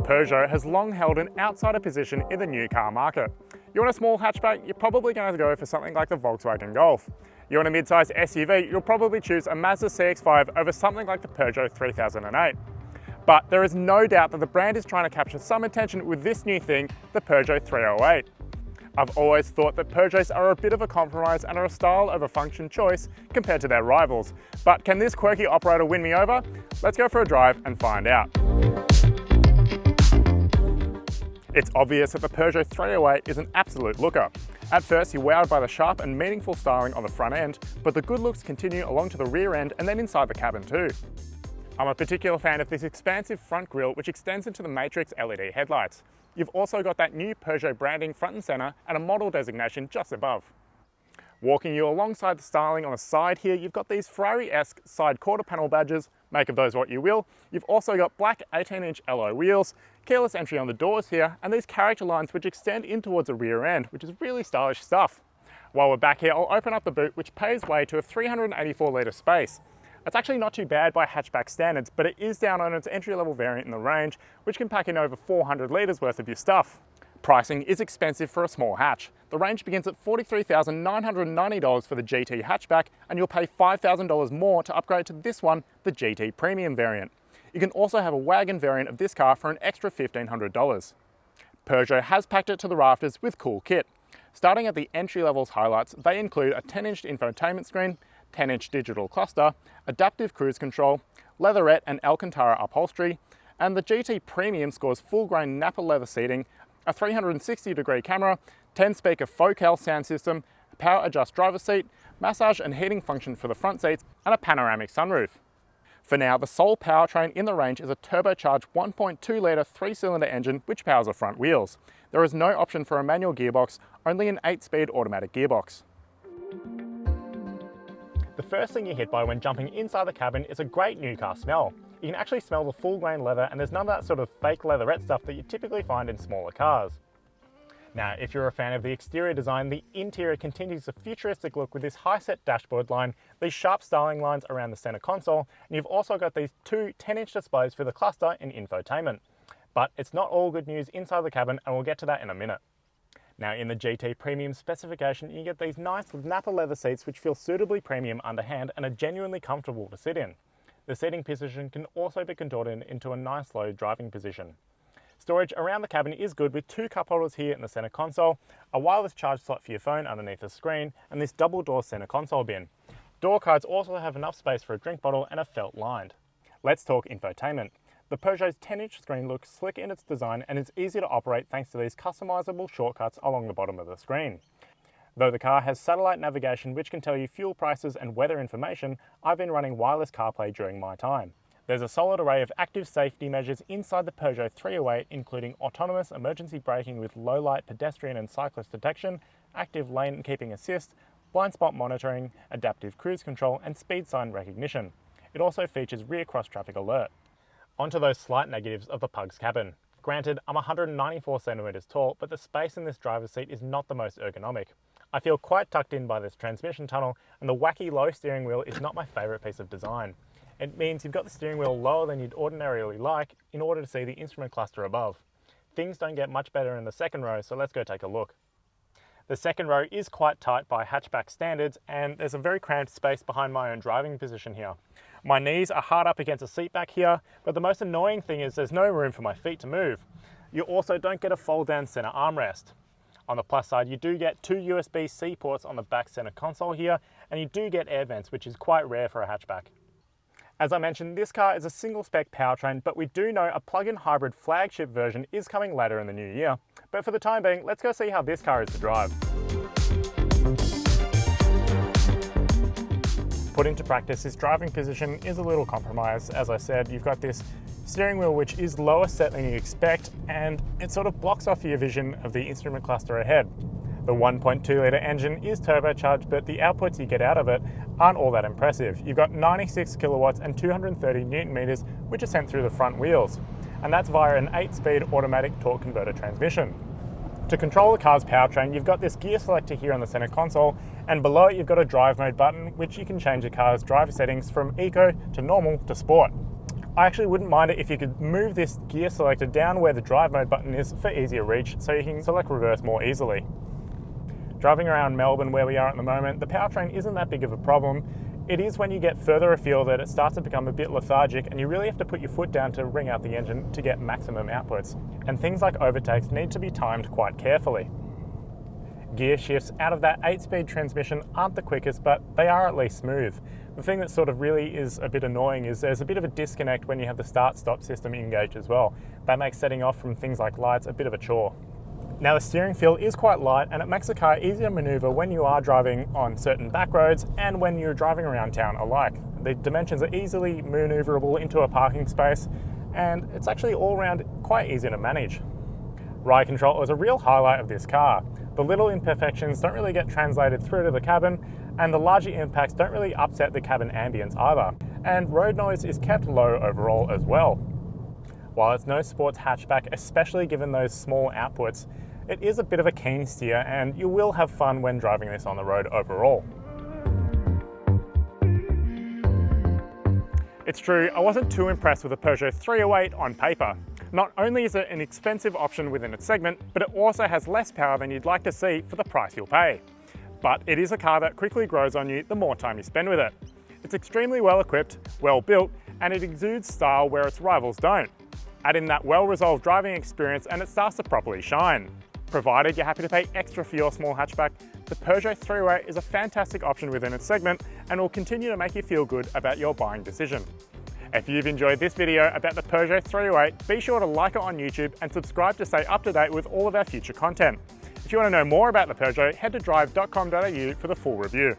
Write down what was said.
Peugeot has long held an outsider position in the new car market. You want a small hatchback? You're probably going to go for something like the Volkswagen Golf. You want a mid-size SUV? You'll probably choose a Mazda CX-5 over something like the Peugeot 3008. But there is no doubt that the brand is trying to capture some attention with this new thing, the Peugeot 308. I've always thought that Peugeots are a bit of a compromise and are a style over function choice compared to their rivals. But can this quirky operator win me over? Let's go for a drive and find out. It's obvious that the Peugeot 308 is an absolute looker. At first, you're wowed by the sharp and meaningful styling on the front end, but the good looks continue along to the rear end and then inside the cabin too. I'm a particular fan of this expansive front grille which extends into the Matrix LED headlights. You've also got that new Peugeot branding front and centre and a model designation just above. Walking you alongside the styling on the side here, you've got these Ferrari-esque side quarter panel badges, make of those what you will. You've also got black 18-inch alloy wheels, keyless entry on the doors here, and these character lines which extend in towards the rear end, which is really stylish stuff. While we're back here, I'll open up the boot, which paves way to a 384 litre space. It's actually not too bad by hatchback standards, but it is down on its entry-level variant in the range, which can pack in over 400 litres worth of your stuff. Pricing is expensive for a small hatch. The range begins at $43,990 for the GT hatchback, and you'll pay $5,000 more to upgrade to this one, the GT Premium variant. You can also have a wagon variant of this car for an extra $1,500. Peugeot has packed it to the rafters with cool kit. Starting at the entry level's highlights, they include a 10-inch infotainment screen, 10-inch digital cluster, adaptive cruise control, leatherette and Alcantara upholstery, and the GT Premium scores full-grain Napa leather seating, a 360-degree camera, 10-speaker Focal sound system, a power-adjust driver seat, massage and heating function for the front seats, and a panoramic sunroof. For now, the sole powertrain in the range is a turbocharged 1.2-litre 3-cylinder engine which powers the front wheels. There is no option for a manual gearbox, only an 8-speed automatic gearbox. The first thing you're hit by when jumping inside the cabin is a great new car smell. You can actually smell the full-grain leather, and there's none of that sort of fake leatherette stuff that you typically find in smaller cars. Now, if you're a fan of the exterior design, the interior continues a futuristic look with this high-set dashboard line, these sharp styling lines around the center console, and you've also got these two 10-inch displays for the cluster and infotainment. But it's not all good news inside the cabin, and we'll get to that in a minute. Now, in the GT Premium specification, you get these nice Napa leather seats which feel suitably premium underhand and are genuinely comfortable to sit in. The seating position can also be contorted into a nice low driving position. Storage around the cabin is good with two cup holders here in the center console, a wireless charge slot for your phone underneath the screen, and this double door center console bin. Door cards also have enough space for a drink bottle and are felt lined. Let's talk infotainment. The Peugeot's 10-inch screen looks slick in its design and is easy to operate thanks to these customizable shortcuts along the bottom of the screen. Though the car has satellite navigation which can tell you fuel prices and weather information, I've been running wireless CarPlay during my time. There's a solid array of active safety measures inside the Peugeot 308, including autonomous emergency braking with low-light pedestrian and cyclist detection, active lane keeping assist, blind spot monitoring, adaptive cruise control, and speed sign recognition. It also features rear cross-traffic alert. Onto those slight negatives of the Pug's cabin. Granted, I'm 194 centimeters tall, but the space in this driver's seat is not the most ergonomic. I feel quite tucked in by this transmission tunnel, and the wacky low steering wheel is not my favorite piece of design. It means you've got the steering wheel lower than you'd ordinarily like in order to see the instrument cluster above. Things don't get much better in the second row, so let's go take a look. The second row is quite tight by hatchback standards, and there's a very cramped space behind my own driving position here. My knees are hard up against the seat back here, but the most annoying thing is there's no room for my feet to move. You also don't get a fold-down center armrest. On the plus side, you do get two USB-C ports on the back center console here, and you do get air vents, which is quite rare for a hatchback. As I mentioned, this car is a single-spec powertrain, but we do know a plug-in hybrid flagship version is coming later in the new year. But for the time being, let's go see how this car is to drive. Put into practice, this driving position is a little compromised. As I said, you've got this steering wheel which is lower set than you expect, and it sort of blocks off your vision of the instrument cluster ahead. The 1.2-litre engine is turbocharged, but the outputs you get out of it aren't all that impressive. You've got 96 kilowatts and 230 newton meters, which are sent through the front wheels, and that's via an 8-speed automatic torque converter transmission. To control the car's powertrain, you've got this gear selector here on the center console, and below it you've got a drive mode button, which you can change the car's driver settings from eco to normal to sport. I actually wouldn't mind it if you could move this gear selector down where the drive mode button is for easier reach, so you can select reverse more easily. Driving around Melbourne where we are at the moment, the powertrain isn't that big of a problem. It is when you get further afield that it starts to become a bit lethargic and you really have to put your foot down to wring out the engine to get maximum outputs. And things like overtakes need to be timed quite carefully. Gear shifts out of that 8-speed transmission aren't the quickest, but they are at least smooth. The thing that sort of really is a bit annoying is there's a bit of a disconnect when you have the start-stop system engaged as well. That makes setting off from things like lights a bit of a chore. Now the steering feel is quite light and it makes the car easier to maneuver when you are driving on certain back roads and when you're driving around town alike. The dimensions are easily maneuverable into a parking space and it's actually all around quite easy to manage. Ride control is a real highlight of this car. The little imperfections don't really get translated through to the cabin, and the larger impacts don't really upset the cabin ambience either. And road noise is kept low overall as well. While it's no sports hatchback, especially given those small outputs, it is a bit of a keen steer and you will have fun when driving this on the road overall. It's true, I wasn't too impressed with the Peugeot 308 on paper. Not only is it an expensive option within its segment, but it also has less power than you'd like to see for the price you'll pay. But it is a car that quickly grows on you the more time you spend with it. It's extremely well equipped, well built, and it exudes style where its rivals don't. Add in that well-resolved driving experience and it starts to properly shine. Provided you're happy to pay extra for your small hatchback, the Peugeot 308 is a fantastic option within its segment and will continue to make you feel good about your buying decision. If you've enjoyed this video about the Peugeot 308, be sure to like it on YouTube and subscribe to stay up to date with all of our future content. If you want to know more about the Peugeot, head to Drive.com.au for the full review.